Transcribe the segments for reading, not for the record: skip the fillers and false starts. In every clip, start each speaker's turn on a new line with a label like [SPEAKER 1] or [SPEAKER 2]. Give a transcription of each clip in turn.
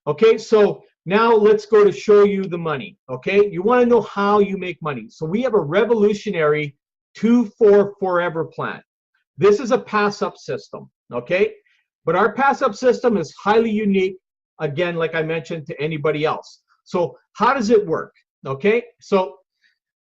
[SPEAKER 1] Okay, so now let's go to show you the money. Okay, you want to know how you make money. So we have a revolutionary 2-4 forever plan. This is a pass-up system. Okay, but our pass-up system is highly unique, again, like I mentioned, to anybody else. So how does it work? Okay, so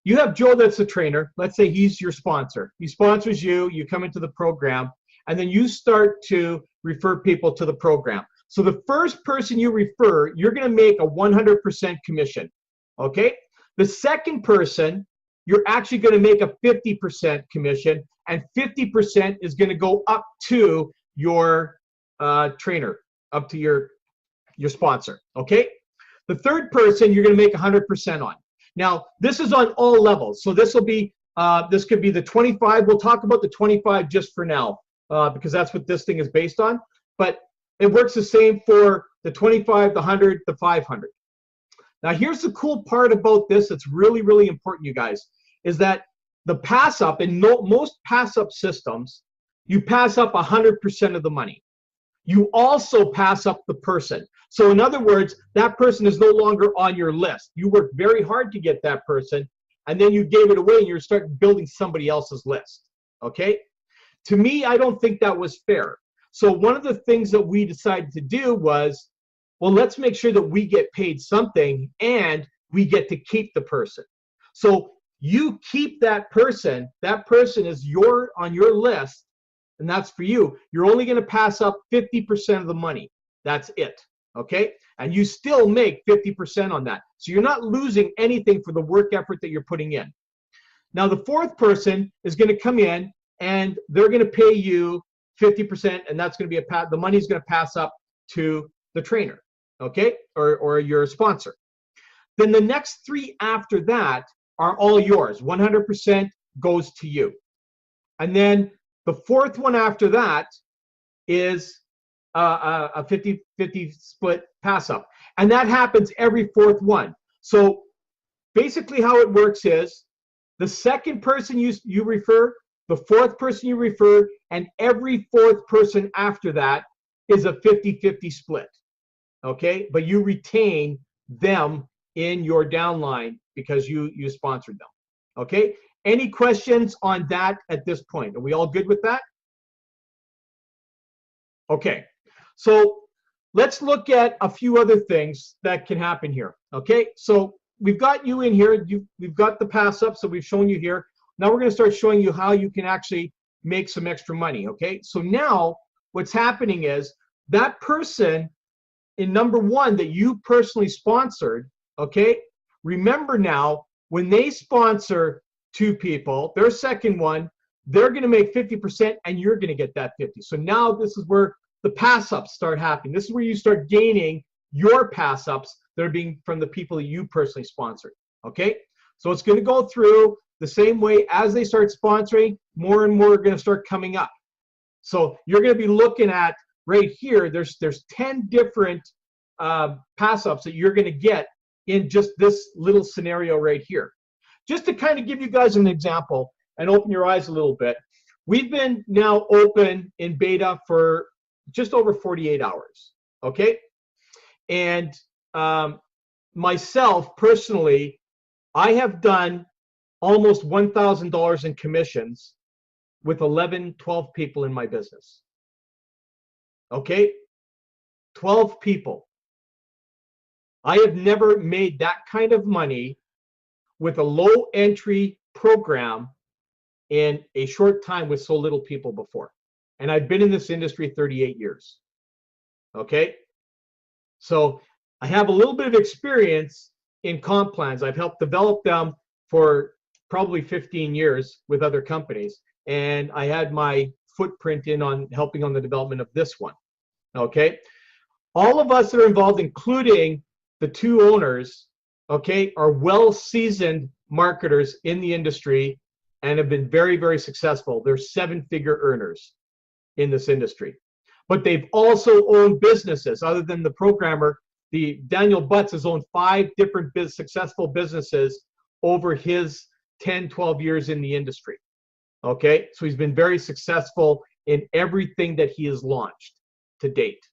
[SPEAKER 1] you have Joe that's a trainer. Let's say he's your sponsor. He sponsors you, you come into the program, and then you start to refer people to the program. So the first person you refer, you're going to make a 100% commission. Okay? The second person, you're actually going to make a 50% commission, and 50% is going to go up to your trainer, up to your sponsor. Okay? The third person, you're going to make 100% on. Now, this is on all levels. So this will be, this could be the 25. We'll talk about the 25 just for now, because that's what this thing is based on. But it works the same for the 25, the 100, the 500. Now, here's the cool part about this. It's really, really important, you guys, is that the pass up, in most pass up systems, you pass up 100% of the money. You also pass up the person. So in other words, that person is no longer on your list. You worked very hard to get that person, and then you gave it away and you're starting building somebody else's list. Okay? To me, I don't think that was fair. So one of the things that we decided to do was, well, let's make sure that we get paid something and we get to keep the person. So you keep that person is on your list, and that's for you. You're only going to pass up 50% of the money. That's it. Okay? And you still make 50% on that. So you're not losing anything for the work effort that you're putting in. Now, the fourth person is going to come in and they're going to pay you 50%, and that's going to be the money's going to pass up to the trainer, okay, or your sponsor. Then the next three after that are all yours. 100% goes to you. And then the fourth one after that is a 50-50 split pass up. And that happens every fourth one. So basically how it works is the second person you refer, the fourth person you refer, and every fourth person after that is a 50-50 split. Okay? But you retain them in your downline because you sponsored them. Okay? Any questions on that at this point? Are we all good with that? Okay. So let's look at a few other things that can happen here. Okay? So we've got you in here. We've got the pass up, so we've shown you here. Now we're going to start showing you how you can actually make some extra money. Okay? So now what's happening is that person in number one that you personally sponsored, okay? Remember now, when they sponsor two people, their second one, they're going to make 50% and you're going to get that 50. So now this is where the pass-ups start happening. This is where you start gaining your pass-ups that are being from the people that you personally sponsored, okay? So it's going to go through the same way as they start sponsoring, more and more are going to start coming up. So you're going to be looking at right here, there's 10 different pass-ups that you're going to get in just this little scenario right here. Just to kind of give you guys an example and open your eyes a little bit, we've been now open in beta for just over 48 hours, okay? And myself, personally, I have done almost $1,000 in commissions with 11, 12 people in my business, okay? 12 people. I have never made that kind of money with a low entry program in a short time with so little people before. And I've been in this industry 38 years. Okay? So I have a little bit of experience in comp plans. I've helped develop them for probably 15 years with other companies. And I had my footprint in on helping on the development of this one. Okay? All of us that are involved, including the two owners, okay, are well-seasoned marketers in the industry and have been very, very successful. They're seven-figure earners in this industry. But they've also owned businesses. Other than the programmer, Daniel Butts has owned 5 different successful businesses over his 10, 12 years in the industry. Okay, so he's been very successful in everything that he has launched to date.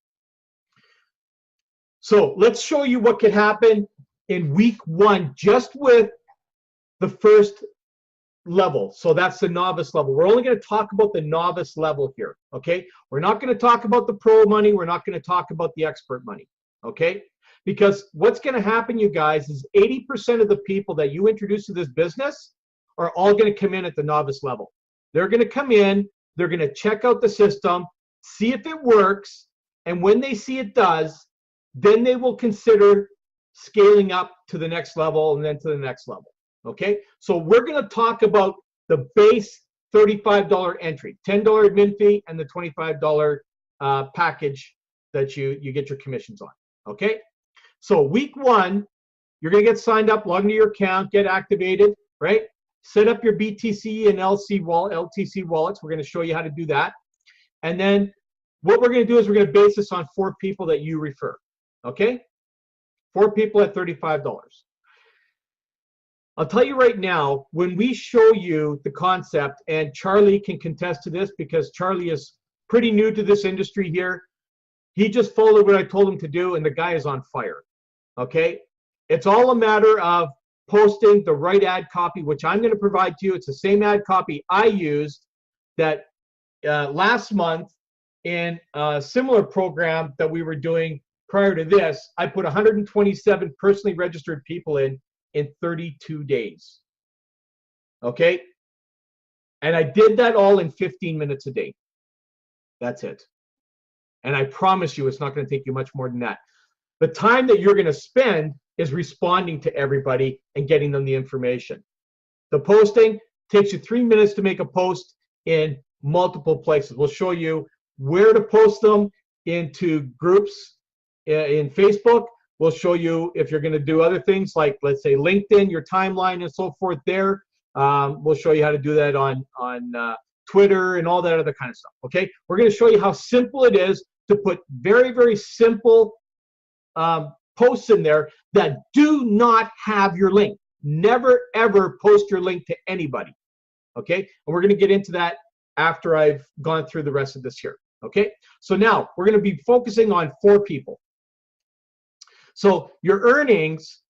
[SPEAKER 1] So let's show you what could happen in week 1 just with the first level. So that's the novice level. We're only going to talk about the novice level here, okay? We're not going to talk about the pro money. We're not going to talk about the expert money, okay? Because what's going to happen, you guys, is 80% of the people that you introduce to this business are all going to come in at the novice level. They're going to come in, they're going to check out the system, see if it works, and when they see it does, then they will consider scaling up to the next level and then to the next level. Okay, so we're going to talk about the base $35 entry, $10 admin fee, and the $25 package that you get your commissions on. Okay, so week 1, you're going to get signed up, log into your account, get activated, right? Set up your BTC and LTC wallets. We're going to show you how to do that. And then what we're going to do is we're going to base this on 4 people that you refer. Okay, 4 people at $35. I'll tell you right now, when we show you the concept, and Charlie can contest to this because Charlie is pretty new to this industry here. He just followed what I told him to do, and the guy is on fire. Okay? It's all a matter of posting the right ad copy, which I'm going to provide to you. It's the same ad copy I used that last month in a similar program that we were doing prior to this. I put 127 personally registered people in 32 days. Okay? And I did that all in 15 minutes a day. That's it. And I promise you it's not going to take you much more than that. The time that you're going to spend is responding to everybody and getting them the information. The posting takes you 3 minutes to make a post in multiple places. We'll show you where to post them into groups in Facebook. We'll show you if you're going to do other things like, let's say, LinkedIn, your timeline and so forth there. We'll show you how to do that on Twitter and all that other kind of stuff, okay? We're going to show you how simple it is to put very, very simple posts in there that do not have your link. Never, ever post your link to anybody, okay? And we're going to get into that after I've gone through the rest of this here, okay? So now we're going to be focusing on 4 people. So your earnings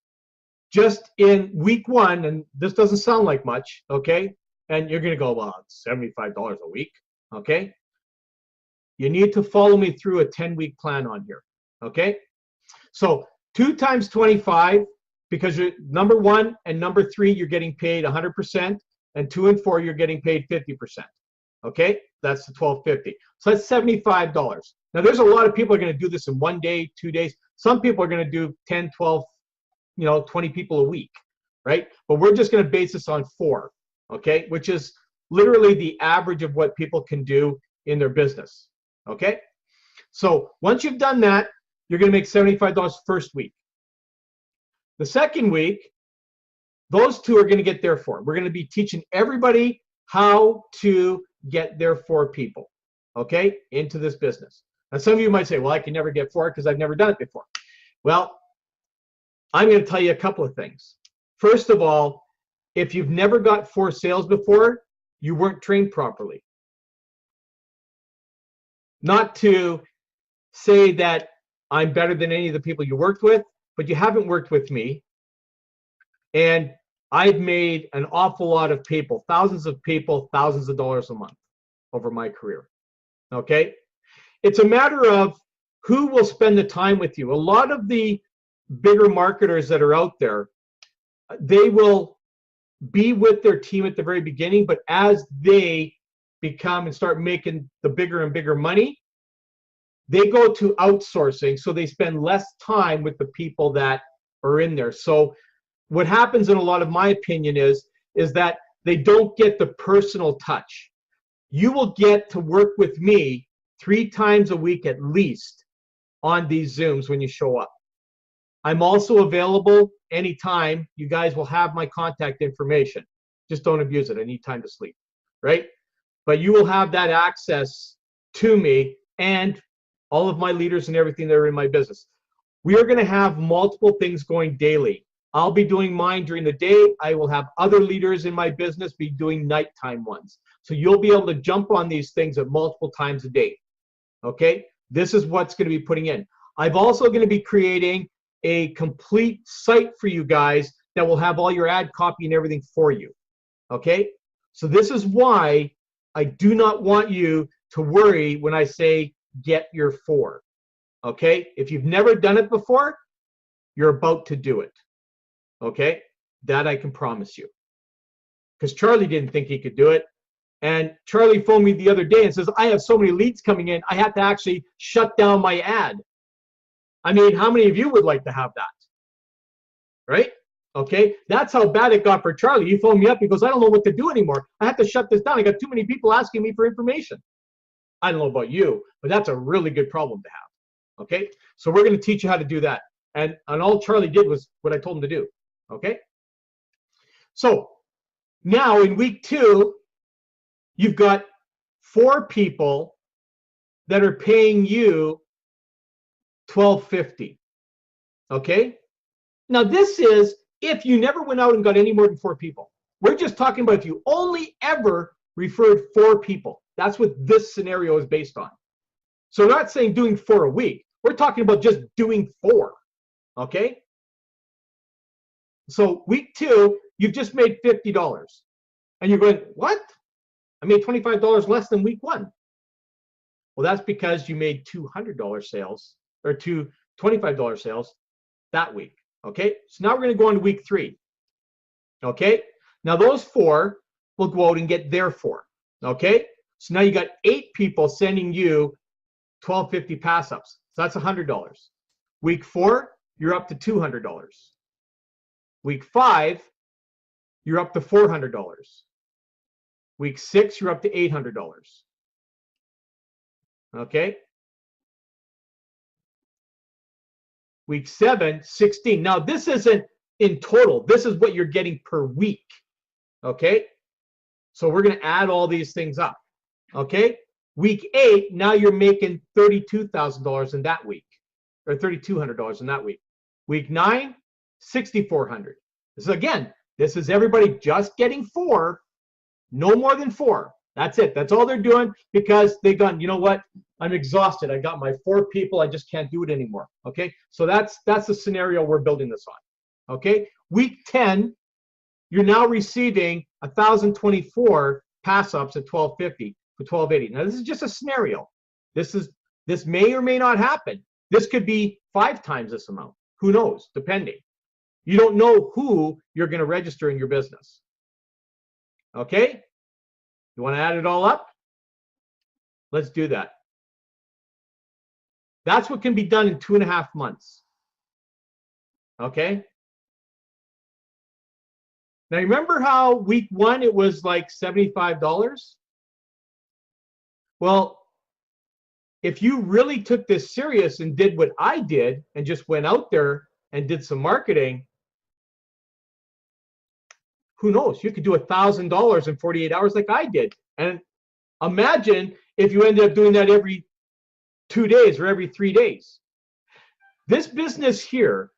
[SPEAKER 1] just in week 1, and this doesn't sound like much, okay? And you're going to go, well, it's $75 a week, okay? You need to follow me through a 10-week plan on here, okay? So 2 times 25, because you're number 1 and number 3, you're getting paid 100%, and 2 and 4, you're getting paid 50%, okay? That's the $1,250. So that's $75. Now, there's a lot of people are going to do this in 1 day, 2 days. Some people are going to do 10, 12, 20 people a week, right? But we're just going to base this on 4, okay? Which is literally the average of what people can do in their business, okay? So once you've done that, you're going to make $75 first week. The second week, those 2 are going to get their 4. We're going to be teaching everybody how to get their 4 people, okay, into this business. Now, some of you might say, well, I can never get 4 because I've never done it before. Well, I'm going to tell you a couple of things. First of all, if you've never got 4 sales before, you weren't trained properly. Not to say that I'm better than any of the people you worked with, but you haven't worked with me. And I've made an awful lot of people, thousands of people, thousands of dollars a month over my career, okay? It's a matter of who will spend the time with you. A lot of the bigger marketers that are out there, they will be with their team at the very beginning, but as they become and start making the bigger and bigger money, they go to outsourcing, so they spend less time with the people that are in there. So what happens in a lot of my opinion is that they don't get the personal touch. You will get to work with me 3 times a week at least on these Zooms when you show up. I'm also available anytime. You guys will have my contact information. Just don't abuse it. I need time to sleep, right? But you will have that access to me and all of my leaders and everything that are in my business. We are going to have multiple things going daily. I'll be doing mine during the day. I will have other leaders in my business be doing nighttime ones. So you'll be able to jump on these things at multiple times a day. Okay? This is what's going to be putting in. I've also going to be creating a complete site for you guys that will have all your ad copy and everything for you. Okay? So this is why I do not want you to worry when I say get your 4. Okay? If you've never done it before, you're about to do it. Okay? That I can promise you. Because Charlie didn't think he could do it. And Charlie phoned me the other day and says, I have so many leads coming in, I have to actually shut down my ad. I mean, how many of you would like to have that? Right? Okay? That's how bad it got for Charlie. He phoned me up. He goes, I don't know what to do anymore. I have to shut this down. I got too many people asking me for information. I don't know about you, but that's a really good problem to have. Okay? So we're going to teach you how to do that. And all Charlie did was what I told him to do. Okay? So now in week 2, you've got 4 people that are paying you $12.50. Okay? Now this is if you never went out and got any more than 4 people. We're just talking about if you only ever referred 4 people. That's what this scenario is based on. So we're not saying doing 4 a week. We're talking about just doing 4. Okay? So week 2, you've just made $50. And you're going, what? I made $25 less than week 1. Well, that's because you made $200 sales or two $25 sales that week. Okay, so now we're going to go on to week 3. Okay, now those 4 will go out and get their 4. Okay, so now you got 8 people sending you $12.50 pass ups. So that's $100. Week 4, you're up to $200. Week 5, you're up to $400. Week 6, you're up to $800. Okay. Week 7, 16. Now this isn't in total. This is what you're getting per week. Okay. So we're going to add all these things up. Okay. Week 8, now you're making $32,000 in that week, or $3,200 in that week. Week 9, $6,400. So again, this is everybody just getting 4. No more than 4. That's it. That's all they're doing because they've gone, you know what? I'm exhausted. I got my 4 people. I just can't do it anymore. Okay. So that's the scenario we're building this on. Okay. Week 10, you're now receiving 1,024 pass ups at $12.50 for $12.80. Now this is just a scenario. This may or may not happen. This could be 5 times this amount. Who knows? Depending. You don't know who you're going to register in your business. Okay? You want to add it all up? Let's do that. That's what can be done in 2.5 months. Okay? Now remember how week 1 it was like $75? Well, if you really took this serious and did what I did and just went out there and did some marketing, who knows? You could do $1,000 in 48 hours like I did. And imagine if you ended up doing that every 2 days or every 3 days. This business here,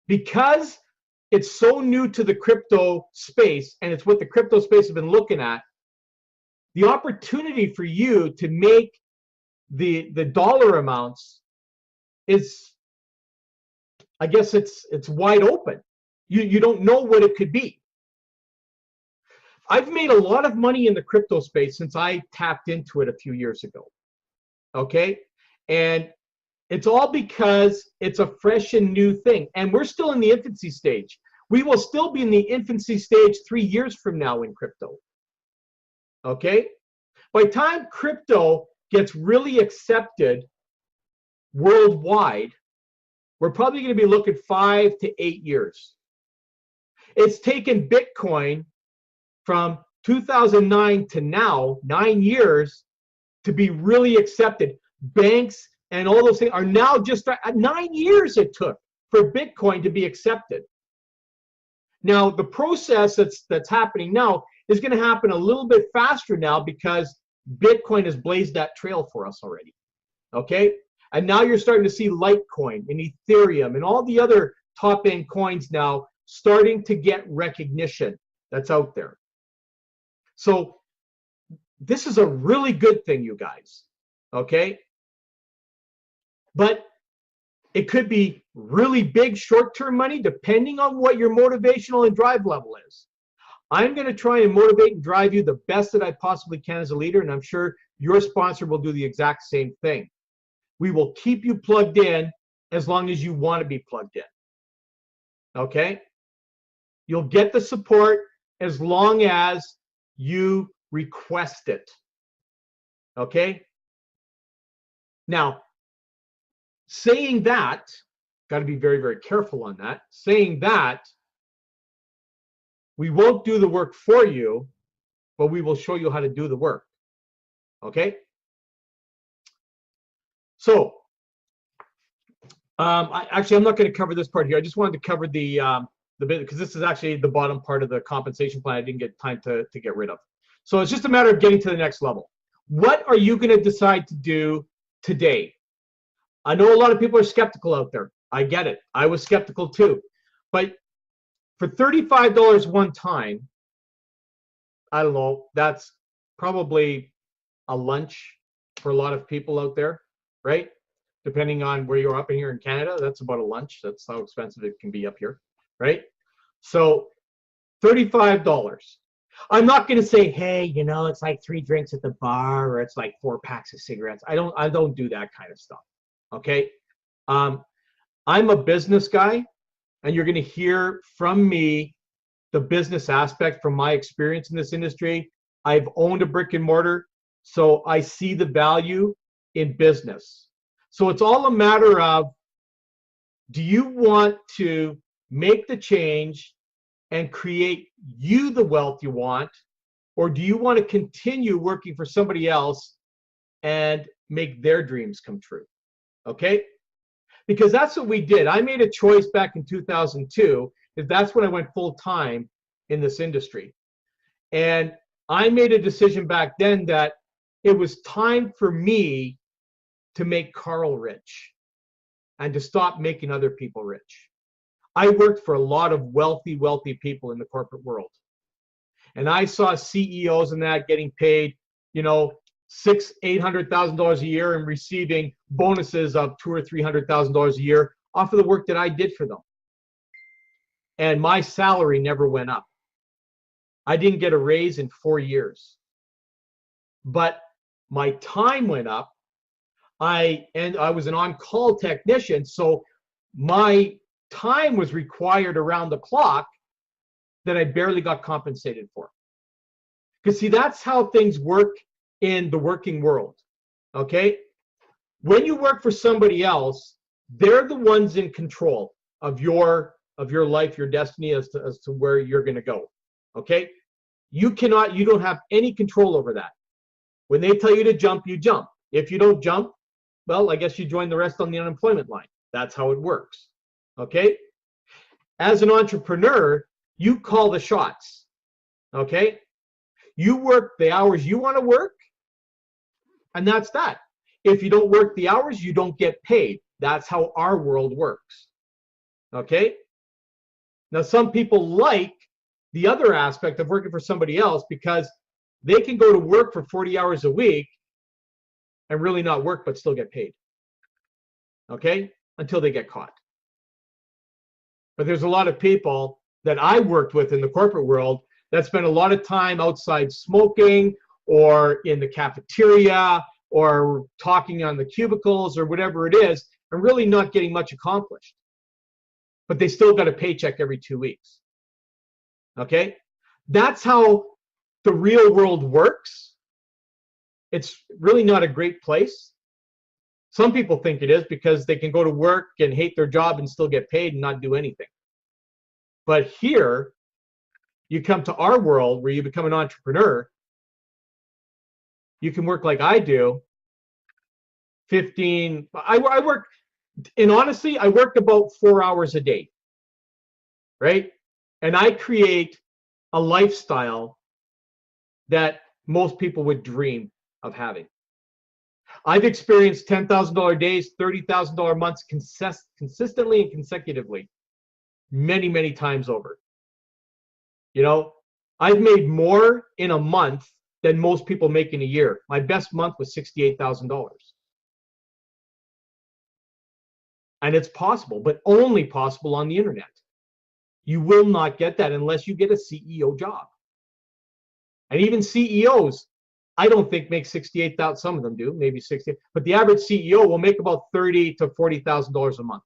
[SPEAKER 1] because it's so new to the crypto space and it's what the crypto space has been looking at, the opportunity for you to make the dollar amounts is, I guess it's wide open. You don't know what it could be. I've made a lot of money in the crypto space since I tapped into it a few years ago. Okay? And it's all because it's a fresh and new thing. And we're still in the infancy stage. We will still be in the infancy stage 3 years from now in crypto. Okay? By the time crypto gets really accepted worldwide, we're probably going to be looking 5 to 8 years. It's taken Bitcoin from 2009 to now, 9 years, to be really accepted. Banks and all those things are now just 9 years it took for Bitcoin to be accepted. Now, the process that's happening now is going to happen a little bit faster now because Bitcoin has blazed that trail for us already. Okay? And now you're starting to see Litecoin and Ethereum and all the other top-end coins now starting to get recognition that's out there. So this is a really good thing, you guys. Okay? But It could be really big short-term money, depending on what your motivational and drive level is. I'm going to try and motivate and drive you the best that I possibly can as a leader, and I'm sure your sponsor will do the exact same thing. We will keep you plugged in as long as you want to be plugged in. Okay? You'll get the support as long as you request it. Okay? Now, saying that, got to be very, very careful on that. Saying that, we won't do the work for you, but we will show you how to do the work. Okay? So, I'm not going to cover this part here. I just wanted to cover the bit, because this is actually the bottom part of the compensation plan I didn't get time to get rid of. So it's just a matter of getting to the next level. What are you going to decide to do today? I know a lot of people are skeptical out there. I get it. I was skeptical too. But for $35 one time, I don't know, that's probably a lunch for a lot of people out there, right? Depending on where you're up in here in Canada, that's about a lunch. That's how expensive it can be up here, right? So $35. I'm not going to say, hey, you know, it's like 3 drinks at the bar, or it's like 4 packs of cigarettes. I don't do that kind of stuff. Okay. I'm a business guy, and you're going to hear from me the business aspect from my experience in this industry. I've owned a brick and mortar, so I see the value in business. So it's all a matter of, do you want to make the change and create you the wealth you want, or do you want to continue working for somebody else and make their dreams come true? Okay? Because that's what we did. I made a choice back in 2002, because that's when I went full time in this industry. And I made a decision back then that it was time for me to make Carl rich and to stop making other people rich. I worked for a lot of wealthy people in the corporate world. And I saw CEOs and that getting paid, you know, $600,000-800,000 a year and receiving bonuses of $200,000 or $300,000 a year off of the work that I did for them. And my salary never went up. I didn't get a raise in 4 years. But my time went up. I was an on-call technician, so my time was required around the clock that I barely got compensated for. Because see, that's how things work in the working world. Okay? When you work for somebody else, they're the ones in control of your life, your destiny, as to where you're going to go. Okay? You don't have any control over that. When they tell you to jump, you jump. If you don't jump, well, I guess you join the rest on the unemployment line. That's how it works. Okay? As an entrepreneur, you call the shots. Okay? You work the hours you want to work, and that's that. If you don't work the hours, you don't get paid. That's how our world works. Okay? Now, some people like the other aspect of working for somebody else because they can go to work for 40 hours a week and really not work but still get paid. Okay? Until they get caught. But there's a lot of people that I worked with in the corporate world that spend a lot of time outside smoking or in the cafeteria or talking on the cubicles or whatever it is and really not getting much accomplished. But they still got a paycheck every 2 weeks. Okay? That's how the real world works. It's really not a great place. Some people think it is because they can go to work and hate their job and still get paid and not do anything. But here, you come to our world where you become an entrepreneur. You can work like I do. I work, and honestly, I work about 4 hours a day. Right? And I create a lifestyle that most people would dream of having. I've experienced $10,000 days, $30,000 months consistently and consecutively, many, many times over. You know, I've made more in a month than most people make in a year. My best month was $68,000. And it's possible, but only possible on the internet. You will not get that unless you get a CEO job. And even CEOs, I don't think make 68,000. Some of them do, maybe 60, but the average CEO will make about $30,000 to $40,000 a month.